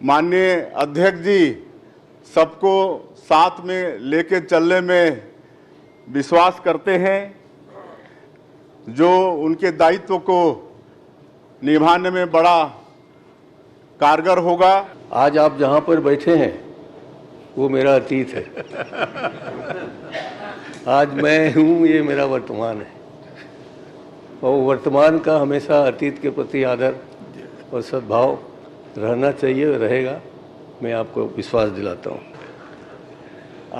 माननीय अध्यक्ष जी सबको साथ में लेके चलने में विश्वास करते हैं, जो उनके दायित्व को निभाने में बड़ा कारगर होगा। आज आप जहां पर बैठे हैं वो मेरा अतीत है, आज मैं हूं, ये मेरा वर्तमान है। और वर्तमान का हमेशा अतीत के प्रति आदर और सद्भाव रहना चाहिए, रहेगा। मैं आपको विश्वास दिलाता हूं।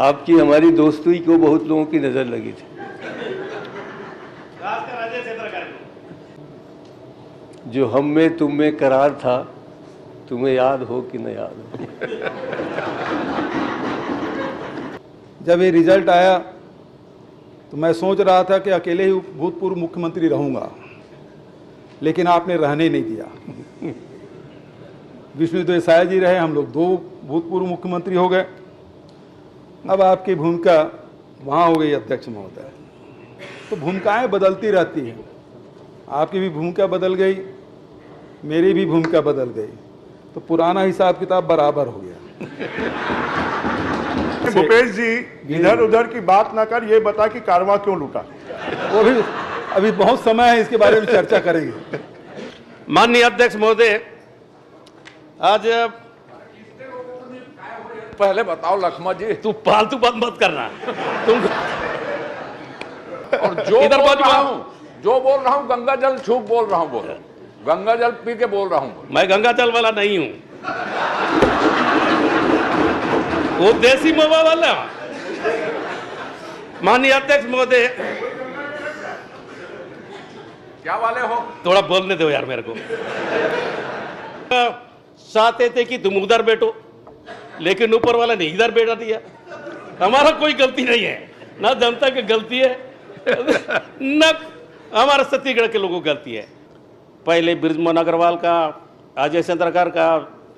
आपकी हमारी दोस्ती को बहुत लोगों की नज़र लगी थी। जो हम में तुम में करार था, तुम्हें याद हो कि न याद हो। जब ये रिजल्ट आया तो मैं सोच रहा था कि अकेले ही भूतपूर्व मुख्यमंत्री रहूंगा, लेकिन आपने रहने नहीं दिया। विष्णुदेव साय जी रहे, हम लोग 2 भूतपूर्व मुख्यमंत्री हो गए। अब आपकी भूमिका वहाँ हो गई अध्यक्ष महोदय। तो भूमिकाएं बदलती रहती हैं, आपकी भी भूमिका बदल गई, मेरी भी भूमिका बदल गई, तो पुराना हिसाब किताब बराबर हो गया। भूपेश जी, इधर उधर की बात ना कर, ये बता कि कारवां क्यों लूटा। वो भी अभी बहुत समय है, इसके बारे में चर्चा करेंगे। माननीय अध्यक्ष महोदय, आज पहले बताओ लखमा जी, तू फालतू बात मत करना। तुम और जो बोल रहा हूँ गंगा जल छूप बोल रहा हूँ, गंगा जल पी के बोल रहा हूँ। मैं गंगा जल वाला नहीं हूं, वो देसी मवा वाला। माननीय अध्यक्ष महोदय, क्या वाले हो? थोड़ा बोलने दो यार मेरे को। चाहते थे कि तुम उधर बैठो, लेकिन ऊपर वाला ने इधर बैठा दिया। हमारा कोई गलती नहीं है, ना जनता की गलती है, न हमारा छत्तीसगढ़ के लोगों की गलती है। पहले बृजमोहन अग्रवाल का, अजय चंद्रकर का,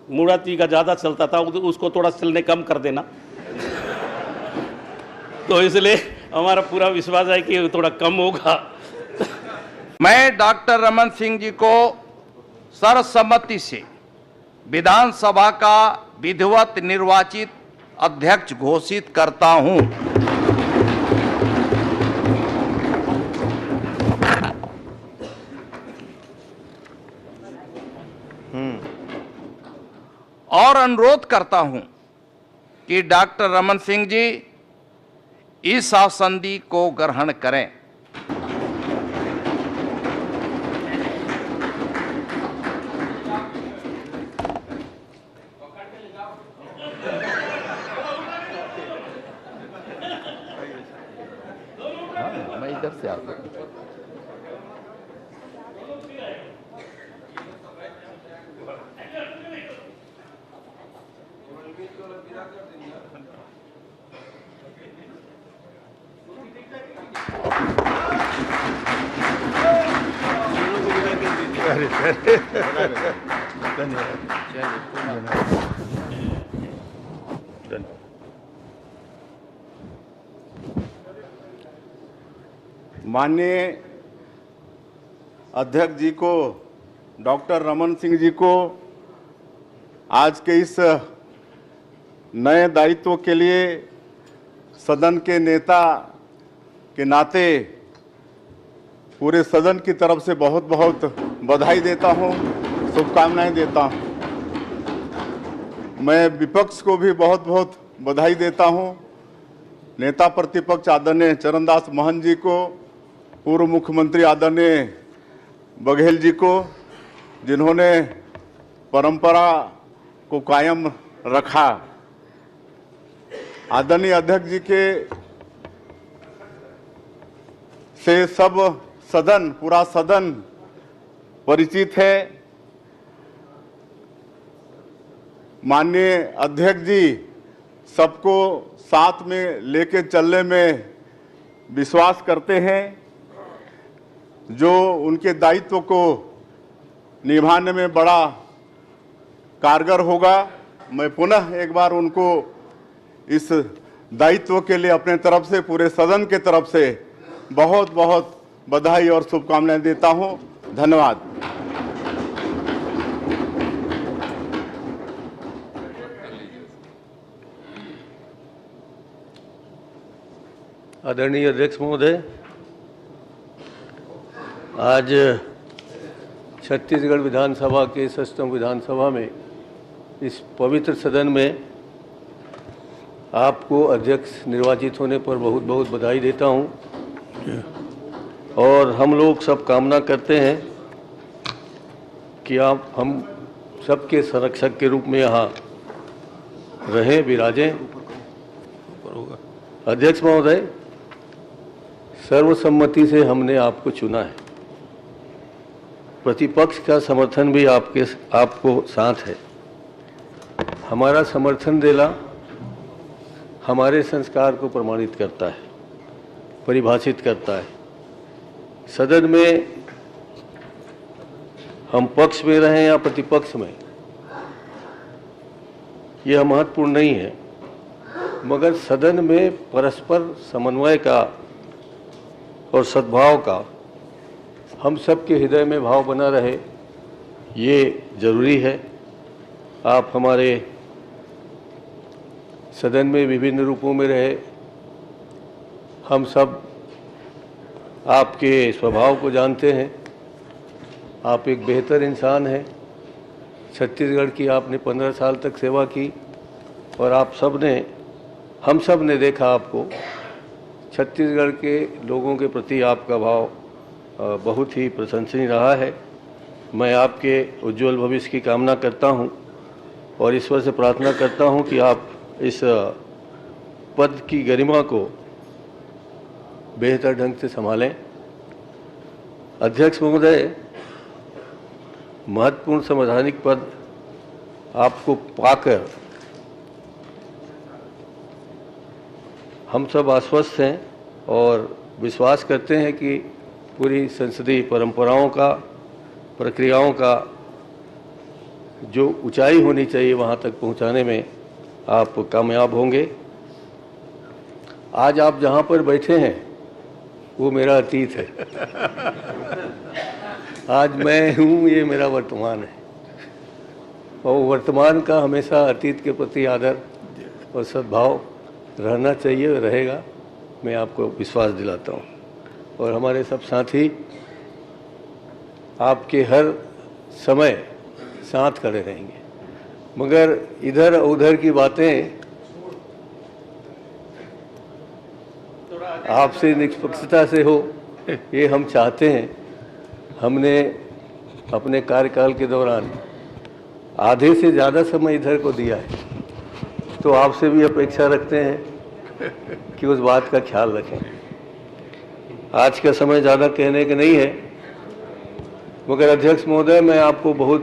मूर्ति का ज़्यादा चलता था, उसको थोड़ा चलने कम कर देना। तो इसलिए हमारा पूरा विश्वास है कि थोड़ा कम होगा। मैं डॉक्टर रमन सिंह जी को सर्वसम्मति से विधानसभा का विधिवत निर्वाचित अध्यक्ष घोषित करता हूं। और अनुरोध करता हूं कि डॉक्टर रमन सिंह जी इस आसंदी को ग्रहण करें। मैं इधर से आता हूं। माननीय अध्यक्ष जी को, डॉक्टर रमन सिंह जी को आज के इस नए दायित्व के लिए सदन के नेता के नाते पूरे सदन की तरफ से बहुत बहुत बधाई देता हूं, शुभकामनाएं देता हूं। मैं विपक्ष को भी बहुत बहुत बधाई देता हूं। नेता प्रतिपक्ष आदरणीय चरणदास महंत जी को, पूर्व मुख्यमंत्री आदरणीय बघेल जी को, जिन्होंने परंपरा को कायम रखा। आदरणीय अध्यक्ष जी के से सब सदन, पूरा सदन परिचित है। माननीय अध्यक्ष जी सबको साथ में लेके चलने में विश्वास करते हैं, जो उनके दायित्व को निभाने में बड़ा कारगर होगा। मैं पुनः एक बार उनको इस दायित्व के लिए अपने तरफ से, पूरे सदन के तरफ से बहुत बहुत बधाई और शुभकामनाएं देता हूं। धन्यवाद। आदरणीय अध्यक्ष महोदय, आज छत्तीसगढ़ विधानसभा के 66वें विधानसभा में इस पवित्र सदन में आपको अध्यक्ष निर्वाचित होने पर बहुत बहुत बधाई देता हूं। और हम लोग सब कामना करते हैं कि आप हम सबके संरक्षक के रूप में यहाँ रहें, विराजें। अध्यक्ष महोदय, सर्वसम्मति से हमने आपको चुना है। प्रतिपक्ष का समर्थन भी आपको साथ है। हमारा समर्थन देना हमारे संस्कार को प्रमाणित करता है, परिभाषित करता है। सदन में हम पक्ष में रहें या प्रतिपक्ष में, यह महत्वपूर्ण नहीं है, मगर सदन में परस्पर समन्वय का और सद्भाव का हम सबके हृदय में भाव बना रहे, ये जरूरी है। आप हमारे सदन में विभिन्न रूपों में रहे, हम सब आपके स्वभाव को जानते हैं। आप एक बेहतर इंसान हैं। छत्तीसगढ़ की आपने 15 साल तक सेवा की और हम सब ने देखा आपको। छत्तीसगढ़ के लोगों के प्रति आपका भाव बहुत ही प्रशंसनीय रहा है। मैं आपके उज्जवल भविष्य की कामना करता हूं और ईश्वर से प्रार्थना करता हूं कि आप इस पद की गरिमा को बेहतर ढंग से संभालें। अध्यक्ष महोदय, महत्वपूर्ण संवैधानिक पद आपको पाकर हम सब आश्वस्त हैं और विश्वास करते हैं कि पूरी संसदीय परंपराओं का, प्रक्रियाओं का जो ऊंचाई होनी चाहिए वहां तक पहुंचाने में आप कामयाब होंगे। आज आप जहां पर बैठे हैं वो मेरा अतीत है। आज मैं हूं, ये मेरा वर्तमान है। और वर्तमान का हमेशा अतीत के प्रति आदर और सद्भाव रहना चाहिए, रहेगा, मैं आपको विश्वास दिलाता हूं। और हमारे सब साथी आपके हर समय साथ खड़े रहेंगे। मगर इधर उधर की बातें आपसे निष्पक्षता से हो, ये हम चाहते हैं। हमने अपने कार्यकाल के दौरान आधे से ज़्यादा समय इधर को दिया है, तो आपसे भी अपेक्षा रखते हैं कि उस बात का ख्याल रखें। आज का समय ज़्यादा कहने का नहीं है, मगर अध्यक्ष महोदय, मैं आपको बहुत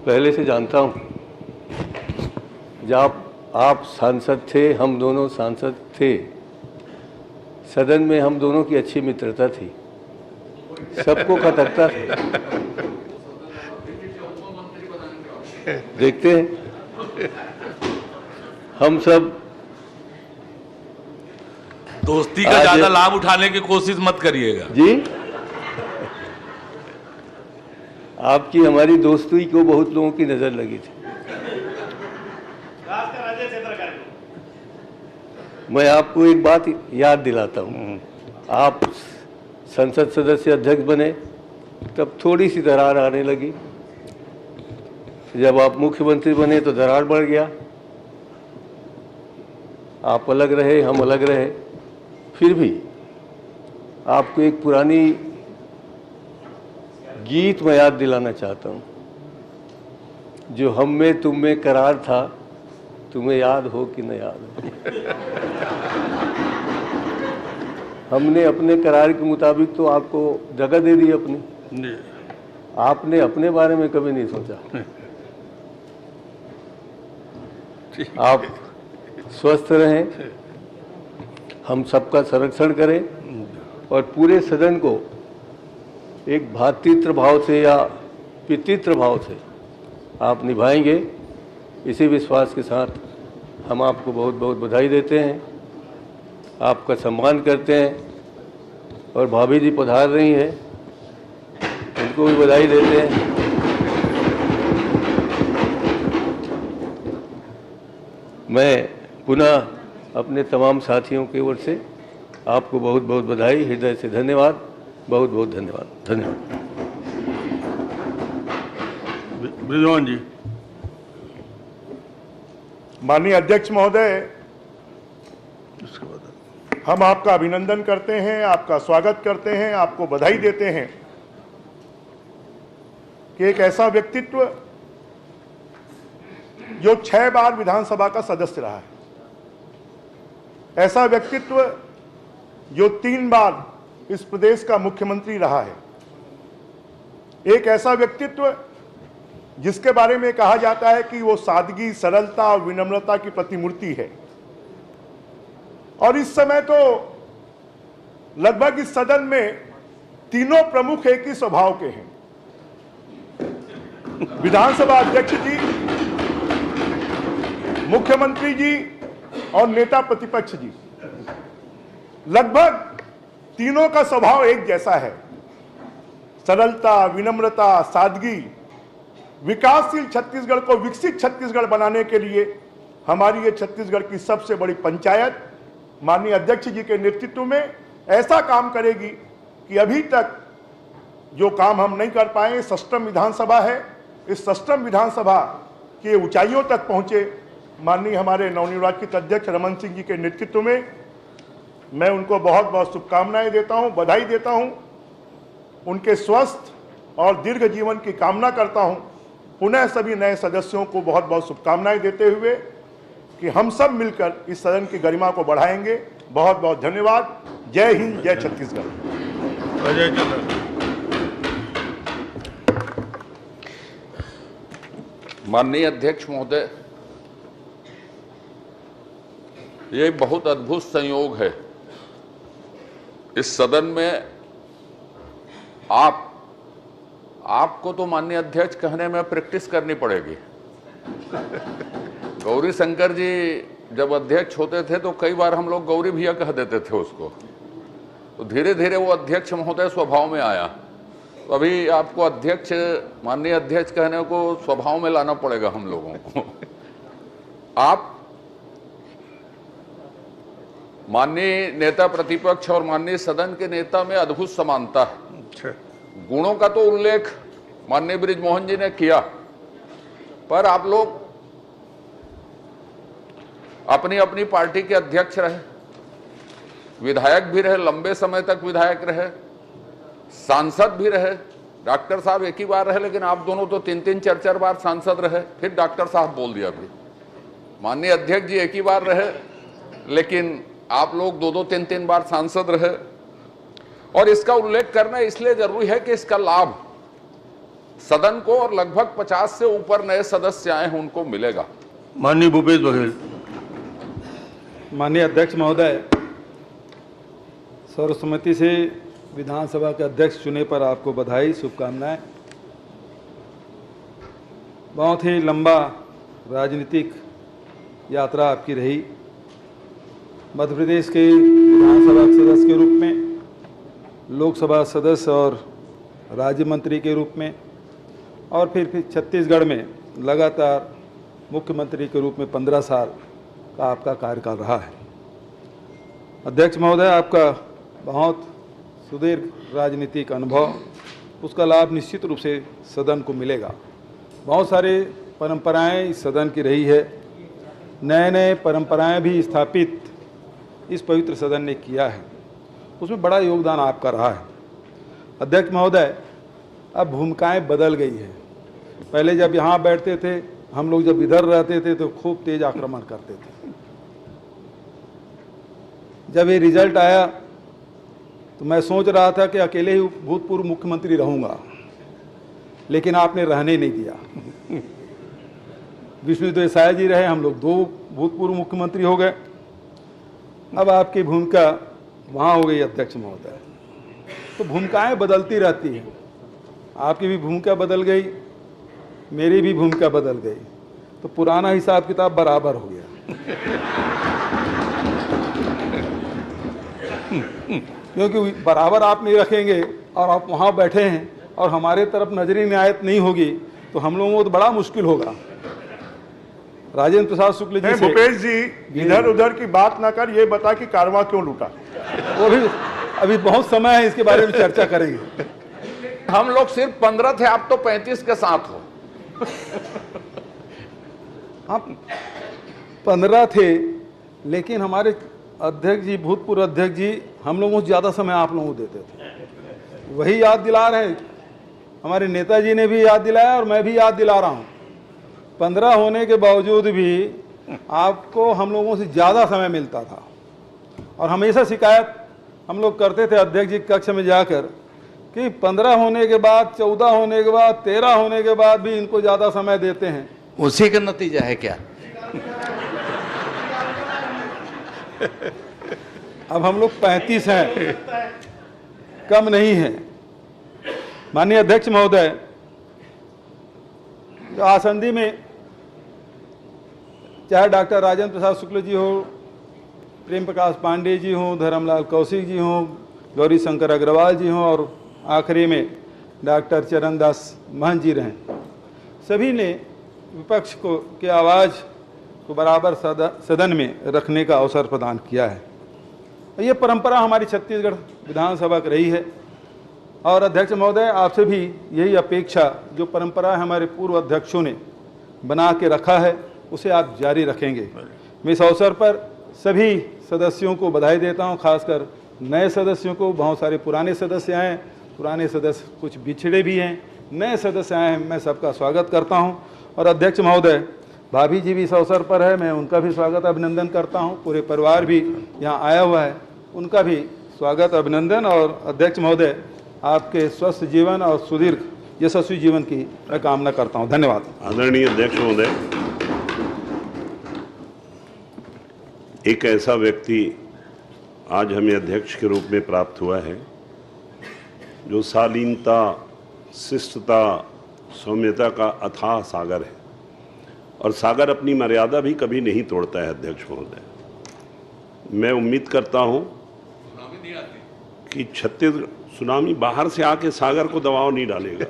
पहले से जानता हूँ। जब आप सांसद थे, हम दोनों सांसद थे, सदन में हम दोनों की अच्छी मित्रता थी, सबको खटकता था। देखते हैं हम सब दोस्ती का ज्यादा लाभ उठाने की कोशिश मत करिएगा जी। आपकी हमारी दोस्ती को बहुत लोगों की नजर लगी थी। मैं आपको एक बात याद दिलाता हूँ। आप संसद सदस्य अध्यक्ष बने तब थोड़ी सी दरार आने लगी। जब आप मुख्यमंत्री बने तो दरार बढ़ गया। आप अलग रहे, हम अलग रहे। फिर भी आपको एक पुरानी गीत मैं याद दिलाना चाहता हूँ, जो हम में तुम में करार था, तुम्हें याद हो कि न याद हो। हमने अपने करार के मुताबिक तो आपको जगह दे दी अपनी, आपने अपने बारे में कभी नहीं सोचा। आप स्वस्थ रहें, हम सबका संरक्षण करें और पूरे सदन को एक भ्रातृत्व भाव से या पितृत्व भाव से आप निभाएंगे। इसी विश्वास के साथ हम आपको बहुत बहुत बधाई देते हैं, आपका सम्मान करते हैं। और भाभी जी पधार रही हैं, उनको भी बधाई देते हैं। मैं पुनः अपने तमाम साथियों की ओर से आपको बहुत बहुत बधाई, हृदय से धन्यवाद, बहुत बहुत धन्यवाद। धन्यवाद। ब्रिजमोहन जी। माननीय अध्यक्ष महोदय, हम आपका अभिनंदन करते हैं, आपका स्वागत करते हैं, आपको बधाई देते हैं कि एक ऐसा व्यक्तित्व जो 6 बार विधानसभा का सदस्य रहा है, ऐसा व्यक्तित्व जो 3 बार इस प्रदेश का मुख्यमंत्री रहा है, एक ऐसा व्यक्तित्व जिसके बारे में कहा जाता है कि वो सादगी, सरलता और विनम्रता की प्रतिमूर्ति है। और इस समय तो लगभग इस सदन में तीनों प्रमुख एक ही स्वभाव के हैं, विधानसभा अध्यक्ष जी, मुख्यमंत्री जी और नेता प्रतिपक्ष जी। लगभग तीनों का स्वभाव एक जैसा है, सरलता, विनम्रता, सादगी। विकासशील छत्तीसगढ़ को विकसित छत्तीसगढ़ बनाने के लिए हमारी ये छत्तीसगढ़ की सबसे बड़ी पंचायत माननीय अध्यक्ष जी के नेतृत्व में ऐसा काम करेगी कि अभी तक जो काम हम नहीं कर पाए, सष्टम विधानसभा है, इस सष्टम विधानसभा की ऊंचाइयों तक पहुंचे। माननीय हमारे नवनिर्वाचित अध्यक्ष रमन सिंह जी के नेतृत्व में मैं उनको बहुत बहुत शुभकामनाएं देता हूं, बधाई देता हूं, उनके स्वस्थ और दीर्घ जीवन की कामना करता हूं। पुनः सभी नए सदस्यों को बहुत बहुत शुभकामनाएं देते हुए कि हम सब मिलकर इस सदन की गरिमा को बढ़ाएंगे। बहुत बहुत धन्यवाद। जय हिंद, जय छत्तीसगढ़। अजय चंद्र। माननीय अध्यक्ष महोदय, ये बहुत अद्भुत संयोग है, इस सदन में आपको तो माननीय अध्यक्ष कहने में प्रैक्टिस करनी पड़ेगी। गौरी शंकर जी जब अध्यक्ष होते थे तो कई बार हम लोग गौरी भैया कह देते थे उसको, तो धीरे धीरे वो अध्यक्ष महोदय स्वभाव में आया। तो अभी आपको अध्यक्ष, माननीय अध्यक्ष कहने को स्वभाव में लाना पड़ेगा हम लोगों को। आप माननीय नेता प्रतिपक्ष और माननीय सदन के नेता में अद्भुत समानता है। गुणों का तो उल्लेख माननीय ब्रिजमोहन जी ने किया, पर आप लोग अपनी अपनी पार्टी के अध्यक्ष रहे, विधायक भी रहे, लंबे समय तक विधायक रहे, सांसद भी रहे। डॉक्टर साहब एक ही बार रहे, लेकिन आप दोनों तो 3-3, 4-4 बार सांसद रहे, फिर डॉक्टर साहब बोल दिया। भी माननीय अध्यक्ष जी एक ही बार रहे, लेकिन आप लोग 2-2, 3-3 बार सांसद रहे। और इसका उल्लेख करना इसलिए जरूरी है कि इसका लाभ सदन को और लगभग 50 से ऊपर नए सदस्य आए हैं उनको मिलेगा। माननीय भूपेश बघेल। माननीय अध्यक्ष महोदय, सर्वसम्मति से विधानसभा के अध्यक्ष चुने पर आपको बधाई, शुभकामनाएं। बहुत ही लंबा राजनीतिक यात्रा आपकी रही। मध्य प्रदेश के विधानसभा सदस्य के रूप में, लोकसभा सदस्य और राज्य मंत्री के रूप में, और फिर छत्तीसगढ़ में लगातार मुख्यमंत्री के रूप में 15 साल का आपका कार्यकाल रहा है। अध्यक्ष महोदय, आपका बहुत सुदीर्घ राजनीतिक अनुभव, उसका लाभ निश्चित रूप से सदन को मिलेगा। बहुत सारे परंपराएं इस सदन की रही है, नए नए परंपराएं भी स्थापित इस पवित्र सदन ने किया है, उसमें बड़ा योगदान आपका रहा है। अध्यक्ष महोदय, अब भूमिकाएं बदल गई है। पहले जब यहाँ बैठते थे, हम लोग जब इधर रहते थे तो खूब तेज आक्रमण करते थे। जब ये रिजल्ट आया तो मैं सोच रहा था कि अकेले ही भूतपूर्व मुख्यमंत्री रहूँगा, लेकिन आपने रहने नहीं दिया। विष्णुदेव साय जी रहे, हम लोग 2 भूतपूर्व मुख्यमंत्री हो गए। अब आपकी भूमिका वहाँ हो गई अध्यक्ष महोदय। तो भूमिकाएं बदलती रहती हैं, आपकी भी भूमिका बदल गई, मेरी भी भूमिका बदल गई, तो पुराना हिसाब किताब बराबर हो गया। क्योंकि बराबर आप नहीं रखेंगे और आप वहाँ बैठे हैं और हमारे तरफ नजरी नियायत नहीं होगी तो हम लोगों को तो बड़ा मुश्किल होगा। राजेंद्र प्रसाद शुक्ल जी से भूपेश जी इधर उधर की बात ना कर, ये बता कि कारवां क्यों लूटा। वो भी अभी बहुत समय है, इसके बारे में चर्चा करेंगे। हम लोग सिर्फ 15 थे, आप तो 35 के साथ हो। आप 15 थे, लेकिन हमारे अध्यक्ष जी, भूतपूर्व अध्यक्ष जी, हम लोगों से ज़्यादा समय आप लोगों को देते थे। वही याद दिला रहे हैं, हमारे नेताजी ने भी याद दिलाया और मैं भी याद दिला रहा हूँ। 15 होने के बावजूद भी आपको हम लोगों से ज़्यादा समय मिलता था और हमेशा शिकायत हम लोग करते थे अध्यक्ष जी कक्ष में जाकर कि 15 होने के बाद, 14 होने के बाद, 13 होने के बाद भी इनको ज़्यादा समय देते हैं। उसी का नतीजा है क्या? अब हम लोग 35 हैं, कम नहीं है। माननीय अध्यक्ष महोदय, जो आसंदी में चाहे डॉक्टर राजेंद्र प्रसाद शुक्ल जी हो, प्रेम प्रकाश पांडे जी हों, धर्मलाल कौशिक जी हों, गौरी शंकर अग्रवाल जी हों और आखिरी में डॉक्टर चरणदास महंत जी रहें, सभी ने विपक्ष को की आवाज़ को बराबर सदन में रखने का अवसर प्रदान किया है। ये परंपरा हमारी छत्तीसगढ़ विधानसभा की रही है और अध्यक्ष महोदय, आपसे भी यही अपेक्षा, जो परंपरा हमारे पूर्व अध्यक्षों ने बना के रखा है उसे आप जारी रखेंगे। मैं इस अवसर पर सभी सदस्यों को बधाई देता हूं, खासकर नए सदस्यों को। बहुत सारे पुराने सदस्य आए, पुराने सदस्य कुछ बिछड़े भी हैं, नए सदस्य आए हैं, मैं सबका स्वागत करता हूं। और अध्यक्ष महोदय, भाभी जी भी इस अवसर पर है, मैं उनका भी स्वागत अभिनंदन करता हूं। पूरे परिवार भी यहाँ आया हुआ है, उनका भी स्वागत अभिनंदन। और अध्यक्ष महोदय, आपके स्वस्थ जीवन और सुदीर्घ यशस्वी जीवन की मैं कामना करता हूं। धन्यवाद। आदरणीय अध्यक्ष महोदय, एक ऐसा व्यक्ति आज हमें अध्यक्ष के रूप में प्राप्त हुआ है जो शालीनता, शिष्टता, सौम्यता का अथाह सागर है और सागर अपनी मर्यादा भी कभी नहीं तोड़ता है। अध्यक्ष महोदय, मैं उम्मीद करता हूं कि छत्तीसगढ़ सुनामी बाहर से आके सागर को दबाव नहीं डालेगा।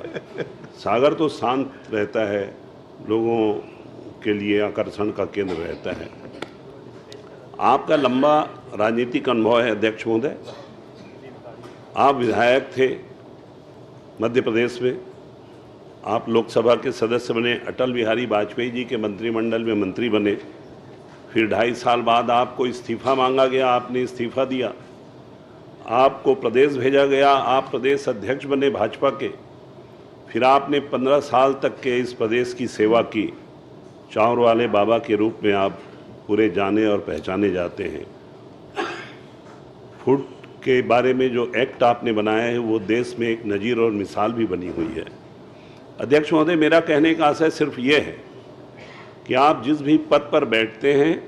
सागर तो शांत रहता है, लोगों के लिए आकर्षण का केंद्र रहता है। आपका लंबा राजनीतिक अनुभव है अध्यक्ष महोदय। आप विधायक थे मध्य प्रदेश में, आप लोकसभा के सदस्य बने, अटल बिहारी वाजपेयी जी के मंत्रिमंडल में मंत्री बने, फिर 2.5 साल बाद आपको इस्तीफा मांगा गया, आपने इस्तीफा दिया, आपको प्रदेश भेजा गया, आप प्रदेश अध्यक्ष बने भाजपा के, फिर आपने 15 साल तक के इस प्रदेश की सेवा की। चाँवर वाले बाबा के रूप में आप पूरे जाने और पहचाने जाते हैं। फूड के बारे में जो एक्ट आपने बनाया है वो देश में एक नज़ीर और मिसाल भी बनी हुई है। अध्यक्ष महोदय, मेरा कहने का आशय सिर्फ ये है कि आप जिस भी पद पर बैठते हैं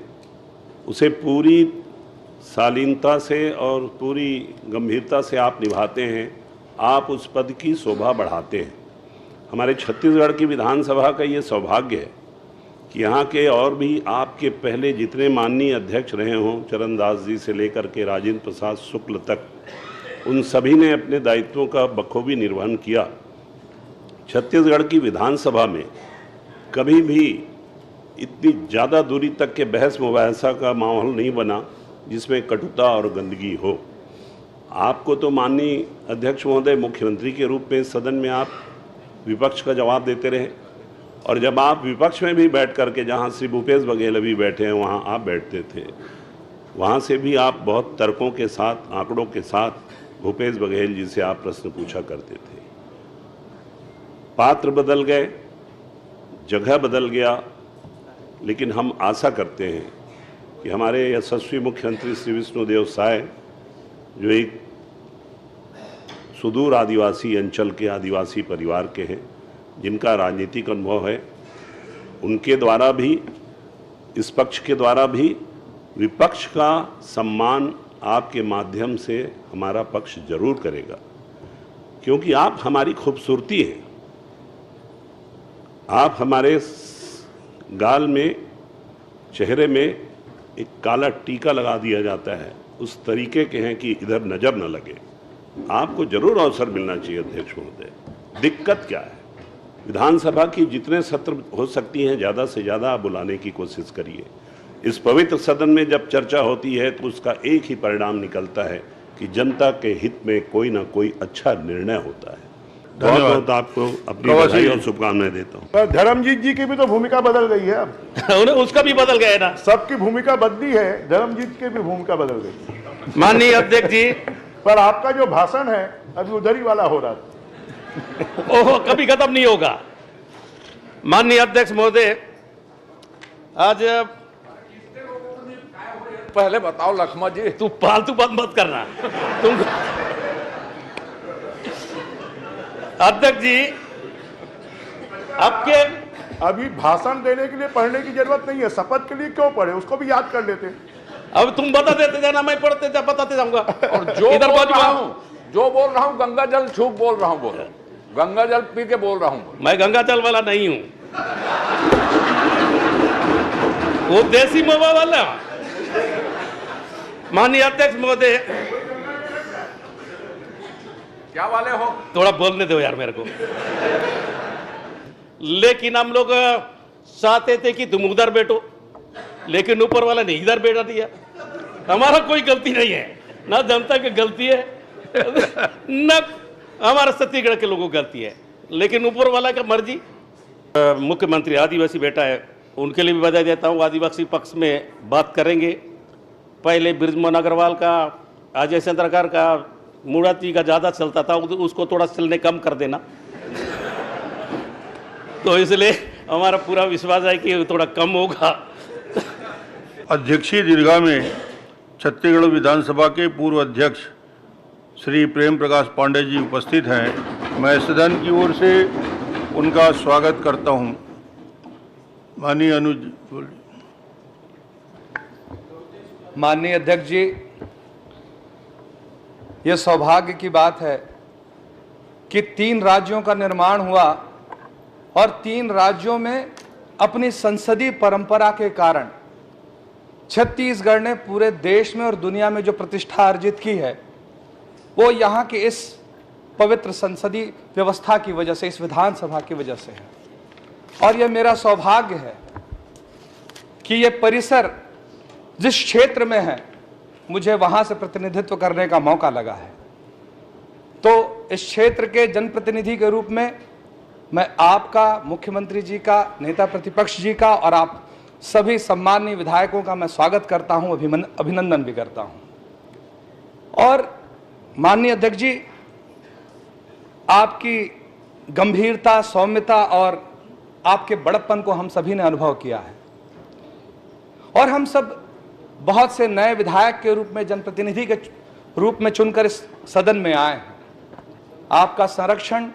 उसे पूरी शालीनता से और पूरी गंभीरता से आप निभाते हैं, आप उस पद की शोभा बढ़ाते हैं। हमारे छत्तीसगढ़ की विधानसभा का ये सौभाग्य है कि यहाँ के और भी आपके पहले जितने माननीय अध्यक्ष रहे हों, चरणदास जी से लेकर के राजेंद्र प्रसाद शुक्ल तक, उन सभी ने अपने दायित्वों का बखूबी निर्वहन किया। छत्तीसगढ़ की विधानसभा में कभी भी इतनी ज़्यादा दूरी तक के बहस मुबाहसा का माहौल नहीं बना जिसमें कटुता और गंदगी हो। आपको तो माननीय अध्यक्ष महोदय मुख्यमंत्री के रूप में सदन में आप विपक्ष का जवाब देते रहे और जब आप विपक्ष में भी बैठ करके, जहाँ श्री भूपेश बघेल भी बैठे हैं वहाँ आप बैठते थे, वहाँ से भी आप बहुत तर्कों के साथ, आंकड़ों के साथ भूपेश बघेल जी से आप प्रश्न पूछा करते थे। पात्र बदल गए, जगह बदल गया, लेकिन हम आशा करते हैं कि हमारे यशस्वी मुख्यमंत्री श्री विष्णुदेव साय, जो एक सुदूर आदिवासी अंचल के आदिवासी परिवार के हैं, जिनका राजनीतिक अनुभव है, उनके द्वारा भी, इस पक्ष के द्वारा भी विपक्ष का सम्मान आपके माध्यम से हमारा पक्ष जरूर करेगा, क्योंकि आप हमारी खूबसूरती हैं। आप हमारे गाल में, चेहरे में एक काला टीका लगा दिया जाता है, उस तरीके के हैं कि इधर नज़र न लगे। आपको जरूर अवसर मिलना चाहिए अध्यक्ष महोदय। दिक्कत क्या है? विधानसभा की जितने सत्र हो सकती हैं ज़्यादा से ज़्यादा आप बुलाने की कोशिश करिए। इस पवित्र सदन में जब चर्चा होती है तो उसका एक ही परिणाम निकलता है कि जनता के हित में कोई ना कोई अच्छा निर्णय होता है। बहुत बहुत आपको अपनी बधाई और शुभकामनाएं देता हूँ। पर धर्मजीत जी की भी तो भूमिका बदल गई है अब। उसका भी बदल गया है ना। सबकी भूमिका बदली है, धर्मजीत की भी भूमिका बदल गई। माननीय अध्यक्ष जी, पर आपका जो भाषण है अभी उधर ही वाला हो रहा था। ओहो, कभी खत्म नहीं होगा। माननीय अध्यक्ष महोदय, आज पहले बताओ लक्ष्मण जी। तू फालतू बात मत करना तुम। अध्यक्ष जी, आपके अभी भाषण देने के लिए पढ़ने की जरूरत नहीं है, शपथ के लिए क्यों पढ़े, उसको भी याद कर लेते। अब तुम बता देते जाना, मैं पढ़ते जा बताते जाऊंगा। और जो इधर बोल बाजू रहा आओ। हूँ, जो बोल रहा हूँ गंगा जल छूक बोल रहा हूँ, बोल गंगा जल पी के बोल रहा हूँ। मैं गंगा जल वाला नहीं हूं, वो देसी मवा वाला। माननीय अध्यक्ष महोदय, क्या वाले हो? थोड़ा बोलने दो यार मेरे को। लेकिन हम लोग चाहते थे कि तुम उधर बैठो, लेकिन ऊपर वाला ने इधर बैठा दिया। हमारा कोई गलती नहीं है, ना जनता की गलती है न हमारा छत्तीसगढ़ के लोगों की गलती है, लेकिन ऊपर वाला का मर्जी। मुख्यमंत्री आदिवासी बेटा है, उनके लिए भी बधाई देता हूँ। आदिवासी पक्ष में बात करेंगे। पहले बृजमोहन अग्रवाल का, अजय चंद्रकर का, मूर्ति का ज़्यादा चलता था, उसको थोड़ा चलने कम कर देना। तो इसलिए हमारा पूरा विश्वास है कि थोड़ा कम होगा। अध्यक्षीय दीर्घा में छत्तीसगढ़ विधानसभा के पूर्व अध्यक्ष श्री प्रेम प्रकाश पांडे जी उपस्थित हैं। मैं सदन की ओर से उनका स्वागत करता हूं। माननीय अनुज बोलिए। माननीय अध्यक्ष जी, ये सौभाग्य की बात है कि 3 राज्यों का निर्माण हुआ और 3 राज्यों में अपनी संसदीय परंपरा के कारण छत्तीसगढ़ ने पूरे देश में और दुनिया में जो प्रतिष्ठा अर्जित की है वो यहाँ के इस पवित्र संसदीय व्यवस्था की वजह से, इस विधानसभा की वजह से है। और यह मेरा सौभाग्य है कि ये परिसर जिस क्षेत्र में है, मुझे वहां से प्रतिनिधित्व करने का मौका लगा है। तो इस क्षेत्र के जनप्रतिनिधि के रूप में मैं आपका, मुख्यमंत्री जी का, नेता प्रतिपक्ष जी का और आप सभी सम्माननीय विधायकों का मैं स्वागत करता हूं, अभिनंदन भी करता हूं। और माननीय अध्यक्ष जी, आपकी गंभीरता, सौम्यता और आपके बड़प्पन को हम सभी ने अनुभव किया है। और हम सब बहुत से नए विधायक के रूप में, जनप्रतिनिधि के रूप में चुनकर इस सदन में आए हैं। आपका संरक्षण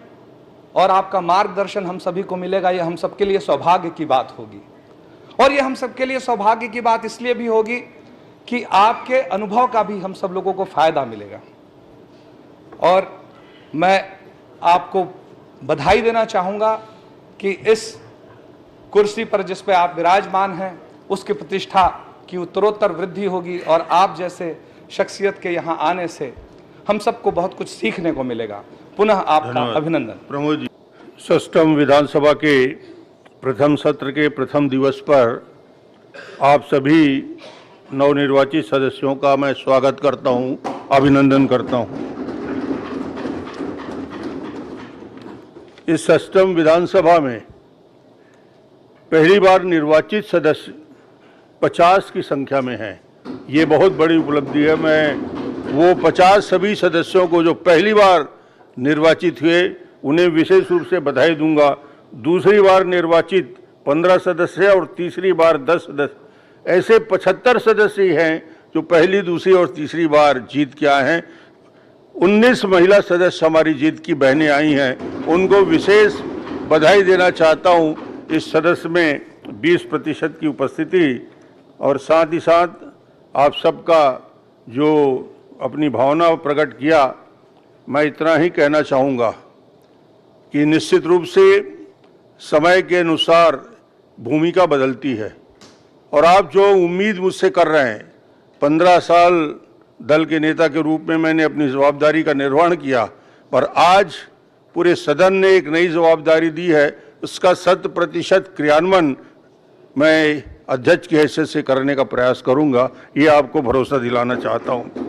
और आपका मार्गदर्शन हम सभी को मिलेगा, ये हम सबके लिए सौभाग्य की बात होगी। और ये हम सबके लिए सौभाग्य की बात इसलिए भी होगी कि आपके अनुभव का भी हम सब लोगों को फायदा मिलेगा। और मैं आपको बधाई देना चाहूँगा कि इस कुर्सी पर जिस पे आप विराजमान हैं उसकी प्रतिष्ठा की उत्तरोत्तर वृद्धि होगी और आप जैसे शख्सियत के यहाँ आने से हम सबको बहुत कुछ सीखने को मिलेगा। पुनः आपका अभिनंदन। प्रमोद जी, 6वीं विधानसभा के प्रथम सत्र के प्रथम दिवस पर आप सभी नवनिर्वाचित सदस्यों का मैं स्वागत करता हूं, अभिनंदन करता हूं। इस 6वीं विधानसभा में पहली बार निर्वाचित सदस्य 50 की संख्या में हैं। ये बहुत बड़ी उपलब्धि है। मैं वो 50 सभी सदस्यों को जो पहली बार निर्वाचित हुए उन्हें विशेष रूप से बधाई दूंगा। दूसरी बार निर्वाचित 15 सदस्य और तीसरी बार 10 सदस्य, ऐसे 75 सदस्य हैं जो पहली, दूसरी और तीसरी बार जीत के आए हैं। 19 महिला सदस्य हमारी जीत की बहनें आई हैं, उनको विशेष बधाई देना चाहता हूं। इस सदस्य में 20% की उपस्थिति और साथ ही साथ आप सबका जो अपनी भावना प्रकट किया, मैं इतना ही कहना चाहूँगा कि निश्चित रूप से समय के अनुसार भूमिका बदलती है और आप जो उम्मीद मुझसे कर रहे हैं, 15 साल दल के नेता के रूप में मैंने अपनी जवाबदारी का निर्वहन किया, पर आज पूरे सदन ने एक नई जवाबदारी दी है, उसका 100% क्रियान्वयन मैं अध्यक्ष की हैसियत से करने का प्रयास करूंगा, ये आपको भरोसा दिलाना चाहता हूं।